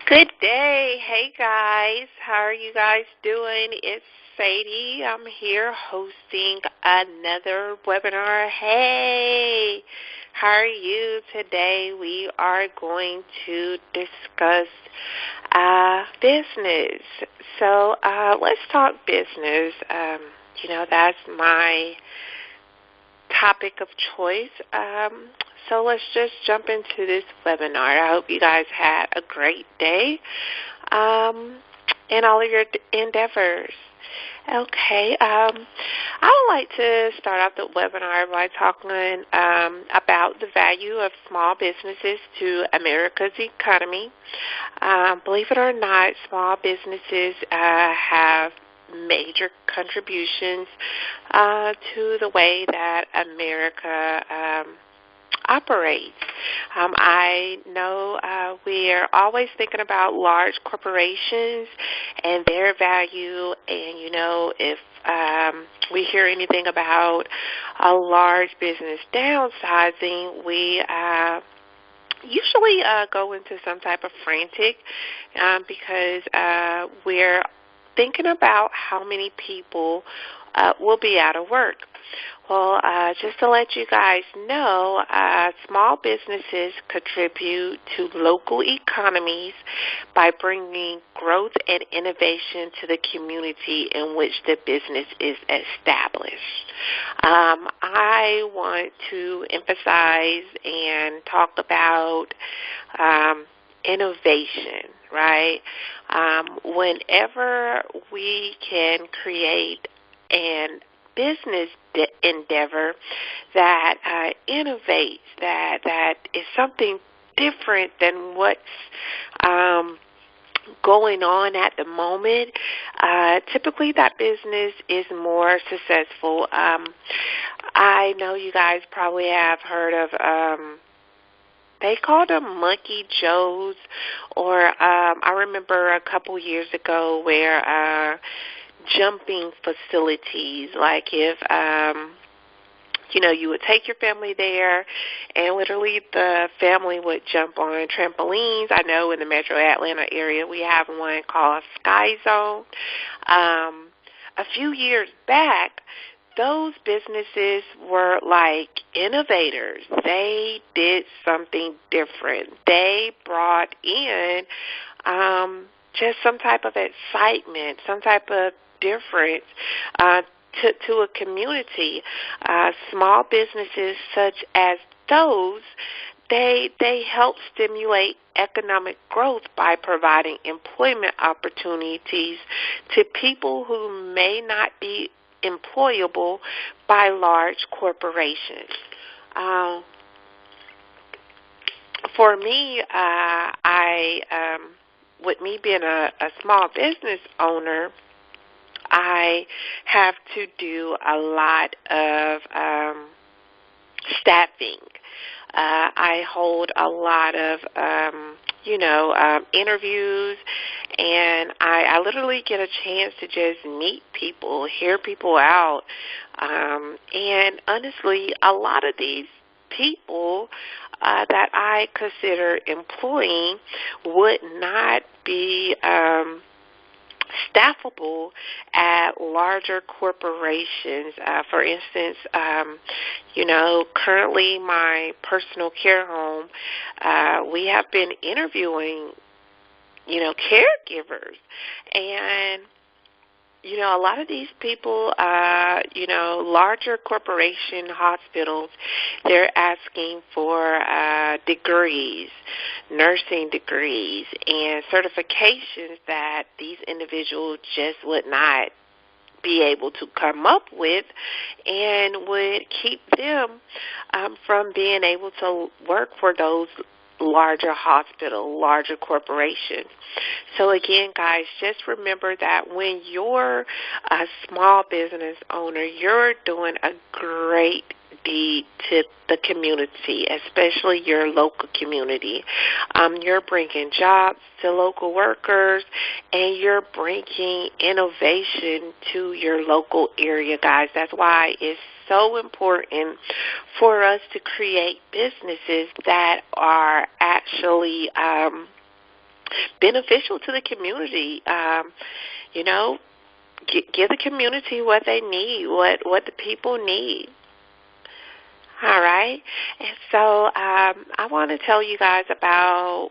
Good day. Hey guys, how are you guys doing? It's Sadie. I'm here hosting another webinar. Hey, how are you today? We are going to discuss business. So let's talk business. That's my topic of choice. So let's just jump into this webinar. I hope you guys had a great day in all of your endeavors. Okay, I would like to start off the webinar by talking about the value of small businesses to America's economy. Believe it or not, small businesses have major contributions to the way that America operates. I know we are always thinking about large corporations and their value, and if we hear anything about a large business downsizing, we usually go into some type of frantic because we're thinking about how many people will be out of work. Well, just to let you guys know, small businesses contribute to local economies by bringing growth and innovation to the community in which the business is established. I want to emphasize and talk about innovation, right? Whenever we can create an business endeavor that innovates, that is something different than what's going on at the moment, typically that business is more successful. I know you guys probably have heard of they called them Monkey Joe's, or I remember a couple years ago where jumping facilities, like if you would take your family there and literally the family would jump on trampolines. I know in the metro Atlanta area we have one called Sky Zone. A few years back, those businesses were like innovators. They did something different. They brought in just some type of excitement, some type of difference to a community. Small businesses such as those, they help stimulate economic growth by providing employment opportunities to people who may not be employable by large corporations. For me, with me being a small business owner, I have to do a lot of staffing. I hold a lot of, interviews, and I literally get a chance to just meet people, hear people out. And honestly, a lot of these people that I consider employing would not be staffable at larger corporations. For instance, currently my personal care home, we have been interviewing, caregivers. And a lot of these people, larger corporation hospitals, they're asking for degrees, nursing degrees, and certifications that these individuals just would not be able to come up with, and would keep them from being able to work for those larger hospital, larger corporations. So again, guys, just remember that when you're a small business owner, you're doing a great deed to the community, especially your local community. You're bringing jobs to local workers, and you're bringing innovation to your local area, guys. That's why it's so important for us to create businesses that are actually beneficial to the community. You know, give the community what they need, what the people need. All right. And so I want to tell you guys about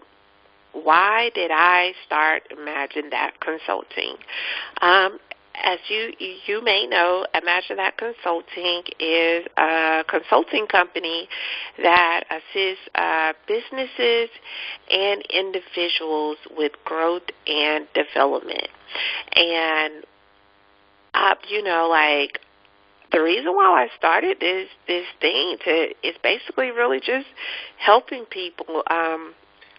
why did I start Imagine That Consulting. As you may know, Imagine That Consulting is a consulting company that assists businesses and individuals with growth and development. And, like, the reason why I started this thing is basically really just helping people.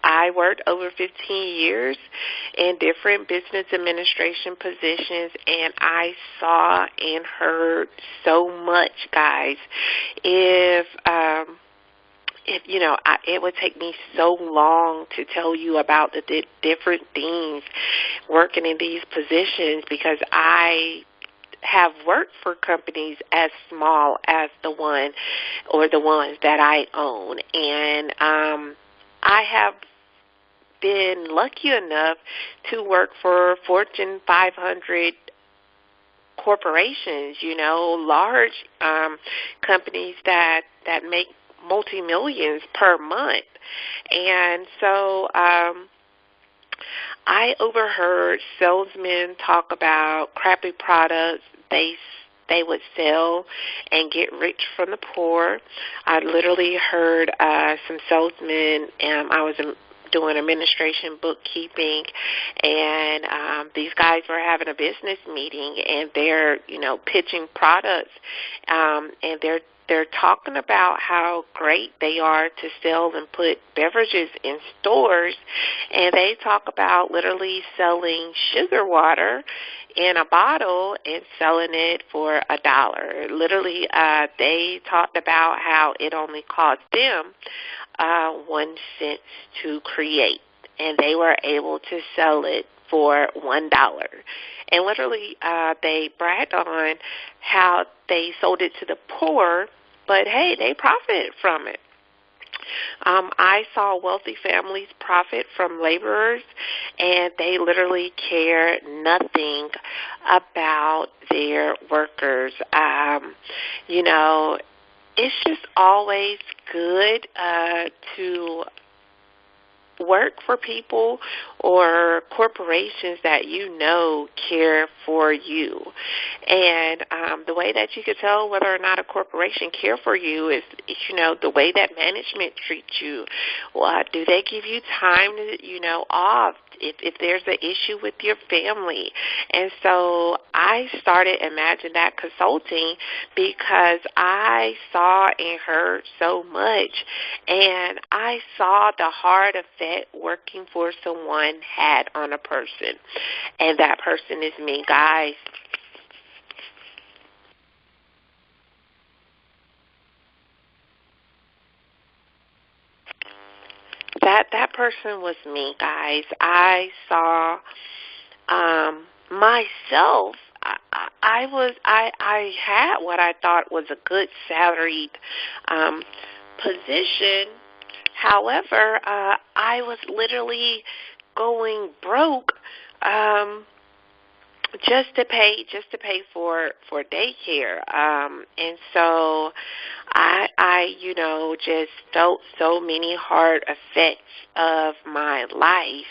I worked over 15 years in different business administration positions, and I saw and heard so much, guys. It would take me so long to tell you about the different things working in these positions, because I have worked for companies as small as the one or the ones that I own, and I have been lucky enough to work for Fortune 500 corporations, large companies that make multi-millions per month. And so I overheard salesmen talk about crappy products they would sell and get rich from the poor. I literally heard some salesmen, I was doing administration, bookkeeping, and these guys were having a business meeting, and they're, pitching products, and they're talking about how great they are to sell and put beverages in stores, and they talk about literally selling sugar water in a bottle and selling it for $1. Literally, they talked about how it only cost them 1 cent to create, and they were able to sell it for $1. And literally, they bragged on how they sold it to the poor, but hey, they profited from it. I saw wealthy families profit from laborers, and they literally care nothing about their workers. It's just always good to work for people or corporations that care for you. And the way that you can tell whether or not a corporation care for you is the way that management treats you. Do they give you time to, off if there's an issue with your family? And so I started Imagine That Consulting because I saw and heard so much, and I saw the hard effect working for someone had on a person, and that person is me, guys. That person was me, guys. I saw myself. I had what I thought was a good salaried position. However, I was literally going broke just to pay for daycare. And so I just felt so many hard effects of my life,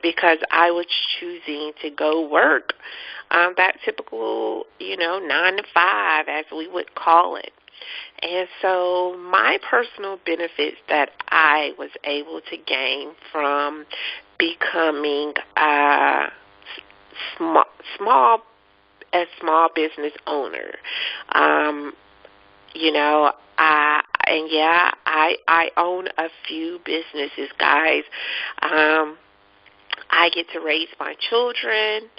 because I was choosing to go work that typical, 9 to 5, as we would call it. And so my personal benefits that I was able to gain from becoming a small business owner, I own a few businesses, guys. I get to raise my children.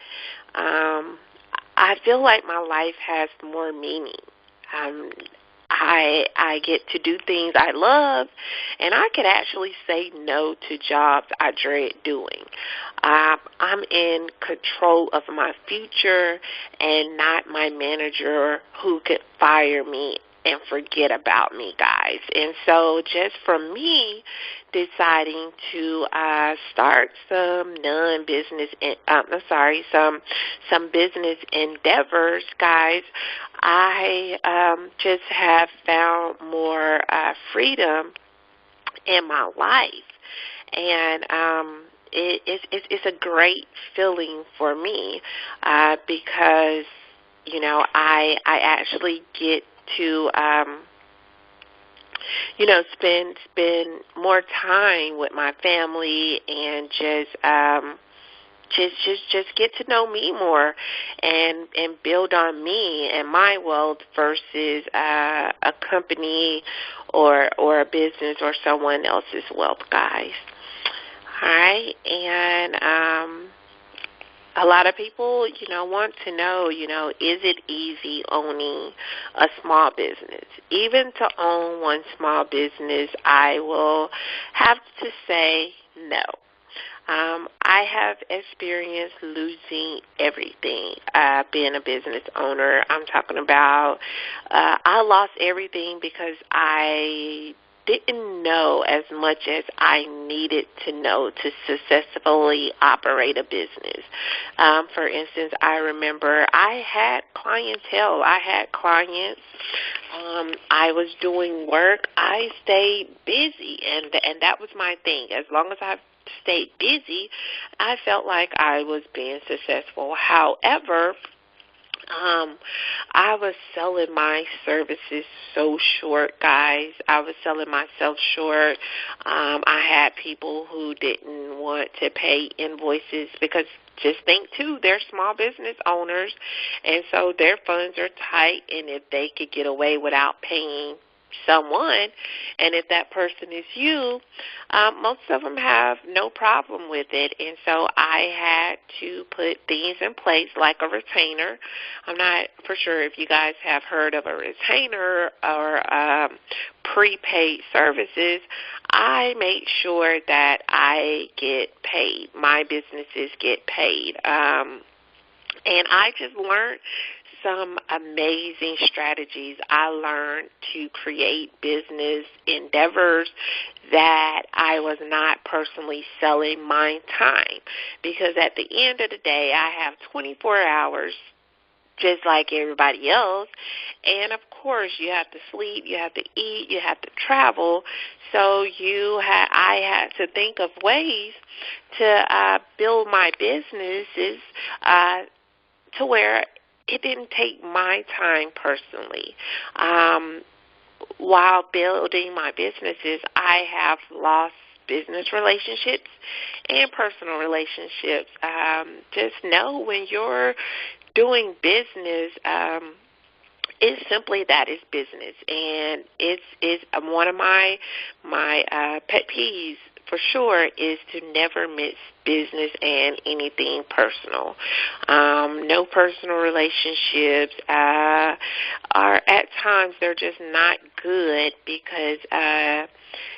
I feel like my life has more meaning. I get to do things I love, and I can actually say no to jobs I dread doing. I'm in control of my future and not my manager who could fire me and forget about me, guys. And so just for me deciding to start some some business endeavors, guys, I just have found more freedom in my life. And it's a great feeling for me because, I actually get to spend more time with my family and just get to know me more and build on me and my wealth versus a company or a business or someone else's wealth, guys. All right, and a lot of people, want to know, is it easy owning a small business? Even to own one small business, I will have to say no. I have experienced losing everything being a business owner. I'm talking about I lost everything because I didn't know as much as I needed to know to successfully operate a business. For instance, I remember I had clientele. I had clients. I was doing work. I stayed busy, and that was my thing. As long as I stayed busy, I felt like I was being successful. However, I was selling my services so short, guys. I was selling myself short. I had people who didn't want to pay invoices because just think, too, they're small business owners, and so their funds are tight, and if they could get away without paying someone, and if that person is you, most of them have no problem with it. And so I had to put things in place like a retainer. I'm not for sure if you guys have heard of a retainer or prepaid services. I make sure that I get paid. My businesses get paid. And I just learned some amazing strategies. I learned to create business endeavors that I was not personally selling my time, because at the end of the day, I have 24 hours just like everybody else. And, of course, you have to sleep, you have to eat, you have to travel. So I had to think of ways to build my businesses to where it didn't take my time personally. While building my businesses, I have lost business relationships and personal relationships. Just know when you're doing business, it's simply that, it's business, and it's one of my pet peeves for sure is to never mix business and anything personal. No personal relationships are at times they're just not good because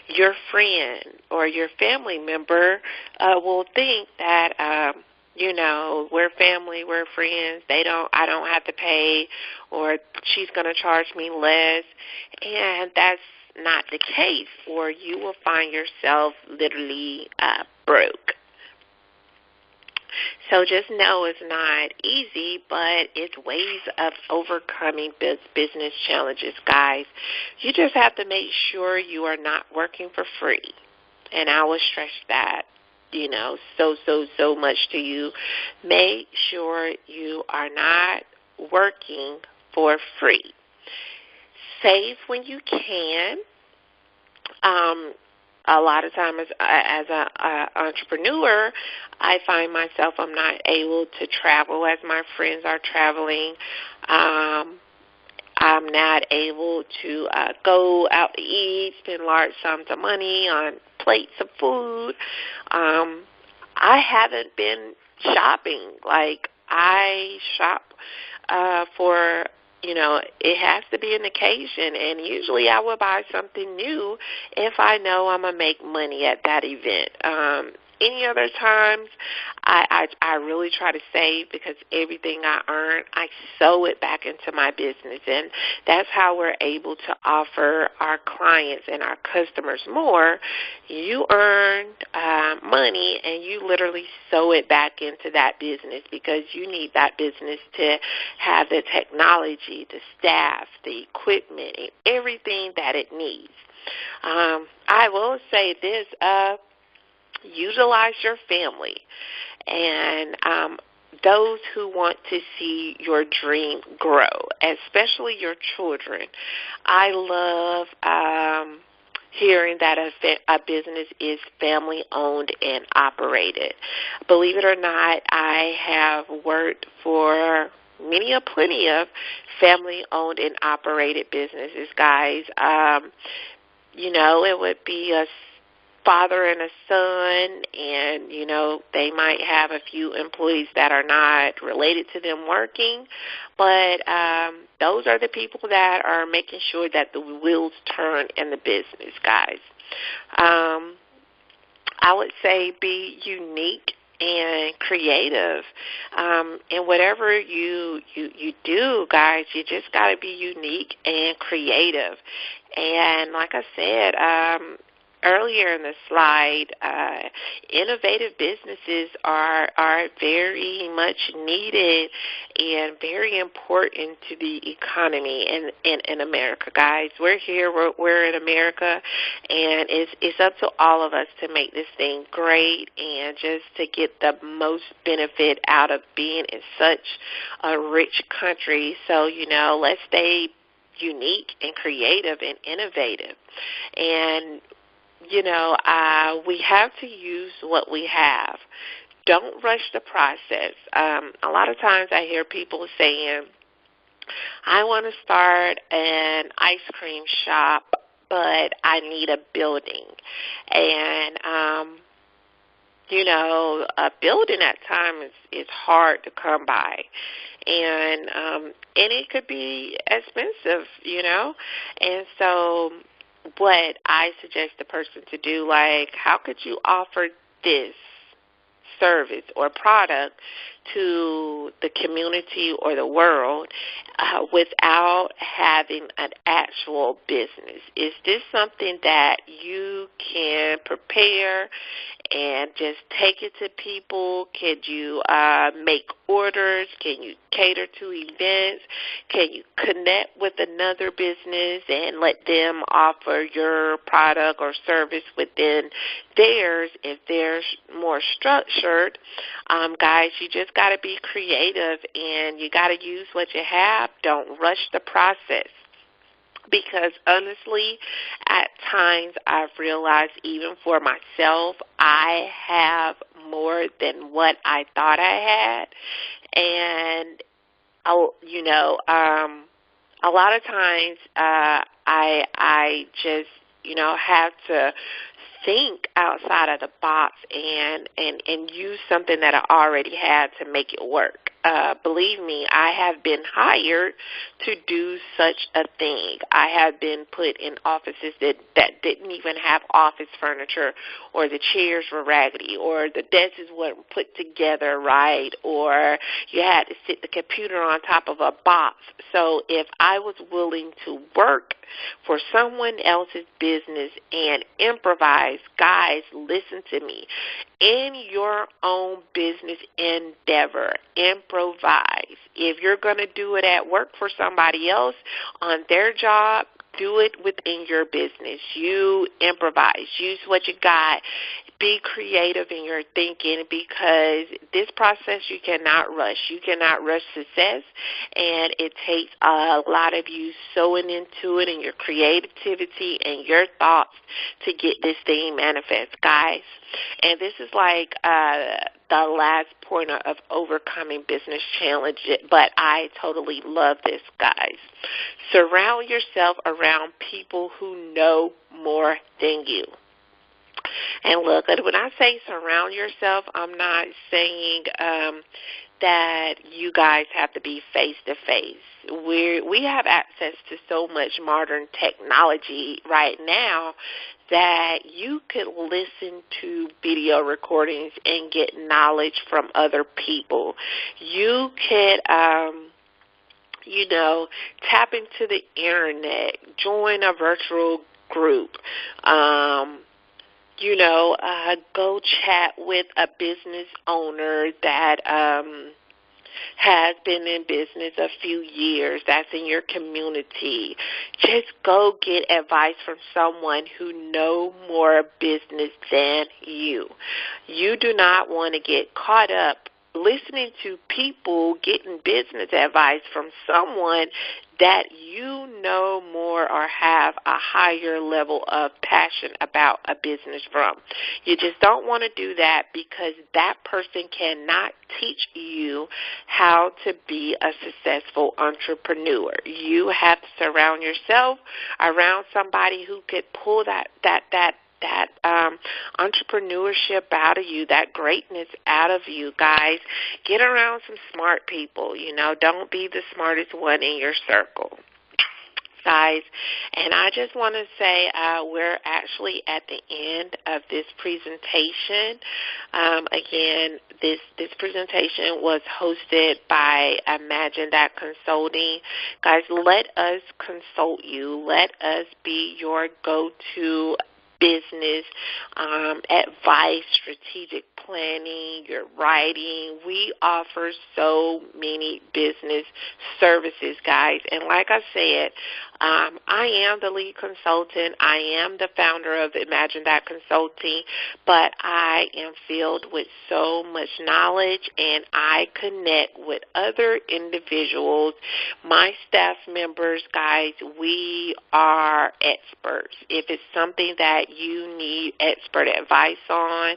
your friend or your family member will think that we're family, we're friends. I don't have to pay, or she's going to charge me less, and that's not the case, or you will find yourself literally broke. So just know it's not easy, but it's ways of overcoming business challenges, guys. You just have to make sure you are not working for free, and I will stress that. So much to you. Make sure you are not working for free. Save when you can. A lot of times as an entrepreneur, I find myself I'm not able to travel as my friends are traveling. I'm not able to go out to eat, spend large sums of money on plates of food. I haven't been shopping. Like, I shop for, it has to be an occasion, and usually I will buy something new if I know I'm going to make money at that event. Any other times, I really try to save, because everything I earn, I sow it back into my business. And that's how we're able to offer our clients and our customers more. You earn money, and you literally sow it back into that business, because you need that business to have the technology, the staff, the equipment, and everything that it needs. I will say this, utilize your family and those who want to see your dream grow, especially your children. I love hearing that a business is family-owned and operated. Believe it or not, I have worked for plenty of family-owned and operated businesses, guys. It would be a father and a son, and, they might have a few employees that are not related to them working, but those are the people that are making sure that the wheels turn in the business, guys. I would say be unique and creative. And whatever you do, guys, you just got to be unique and creative. And like I said earlier in the slide, innovative businesses are very much needed and very important to the economy in America, guys. We're here, we're in America, and it's up to all of us to make this thing great and just to get the most benefit out of being in such a rich country. So, let's stay unique and creative and innovative. And we have to use what we have. Don't rush the process. A lot of times I hear people saying, I want to start an ice cream shop, but I need a building. And, a building at times is hard to come by. And it could be expensive, And so what I suggest the person to do, how could you offer this service or product to the community or the world without having an actual business? Is this something that you can prepare and just take it to people? Could you make orders? Can you cater to events? Can you connect with another business and let them offer your product or service within theirs if they're more structured? Guys, you just got to be creative, and you got to use what you have. Don't rush the process. Because honestly, at times I've realized, even for myself, I have more than what I thought I had. And, a lot of times I just, have to think outside of the box and use something that I already had to make it work. Believe me, I have been hired to do such a thing. I have been put in offices that didn't even have office furniture, or the chairs were raggedy, or the desks weren't put together right, or you had to sit the computer on top of a box. So if I was willing to work for someone else's business and improvise, guys, listen to me. In your own business endeavor, improvise. If you're going to do it at work for somebody else on their job, do it within your business. You improvise. Use what you got. Be creative in your thinking, because this process you cannot rush. You cannot rush success, and it takes a lot of you sewing into it and your creativity and your thoughts to get this thing manifest, guys. And this is like the last pointer of overcoming business challenges, but I totally love this, guys. Surround yourself around people who know more than you. And look, when I say surround yourself, I'm not saying that you guys have to be face-to-face. We have access to so much modern technology right now that you could listen to video recordings and get knowledge from other people. You could tap into the internet, join a virtual group, go chat with a business owner that has been in business a few years, that's in your community. Just go get advice from someone who knows more business than you. You do not want to get caught up listening to people getting business advice from someone that you know more or have a higher level of passion about a business from. You just don't want to do that, because that person cannot teach you how to be a successful entrepreneur. You have to surround yourself around somebody who could pull that entrepreneurship out of you, that greatness out of you, guys. Get around some smart people. Don't be the smartest one in your circle, guys. And I just want to say we're actually at the end of this presentation. Again, this presentation was hosted by Imagine That Consulting. Guys, let us consult you. Let us be your go-to business advice, strategic planning, your writing. We offer so many business services, guys. And like I said, I am the lead consultant. I am the founder of Imagine That Consulting, but I am filled with so much knowledge, and I connect with other individuals, my staff members, guys. We are experts. If it's something that you need expert advice on,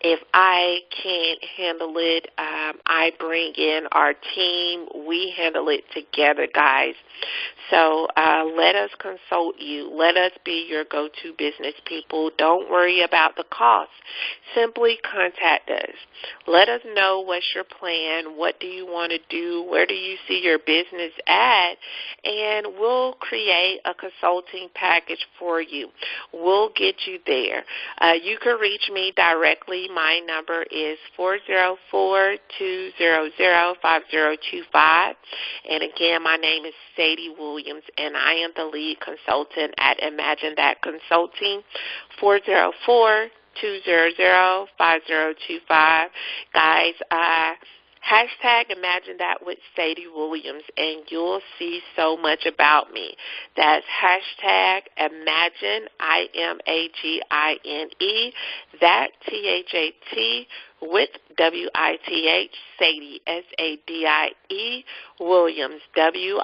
if I can't handle it, I bring in our team. We handle it together, guys. So let us consult you. Let us be your go-to business people. Don't worry about the cost. Simply contact us. Let us know what's your plan. What do you want to do? Where do you see your business at? And we'll create a consulting package for you. We'll get you there. You can reach me directly. My number is 404-200-5025. And again, my name is Sadie Williams, and I am the lead consultant at Imagine That Consulting. 404-200-5025. Guys, hashtag Imagine That with Sadie Williams, and you'll see so much about me. That's hashtag Imagine, IMAGINE, that THAT with WITH, Sadie, SADIE, Williams, WILLIAMS.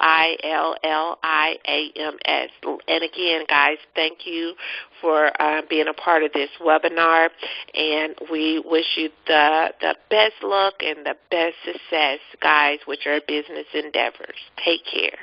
And again, guys, thank you for being a part of this webinar, and we wish you the best luck and the best success, guys, with your business endeavors. Take care.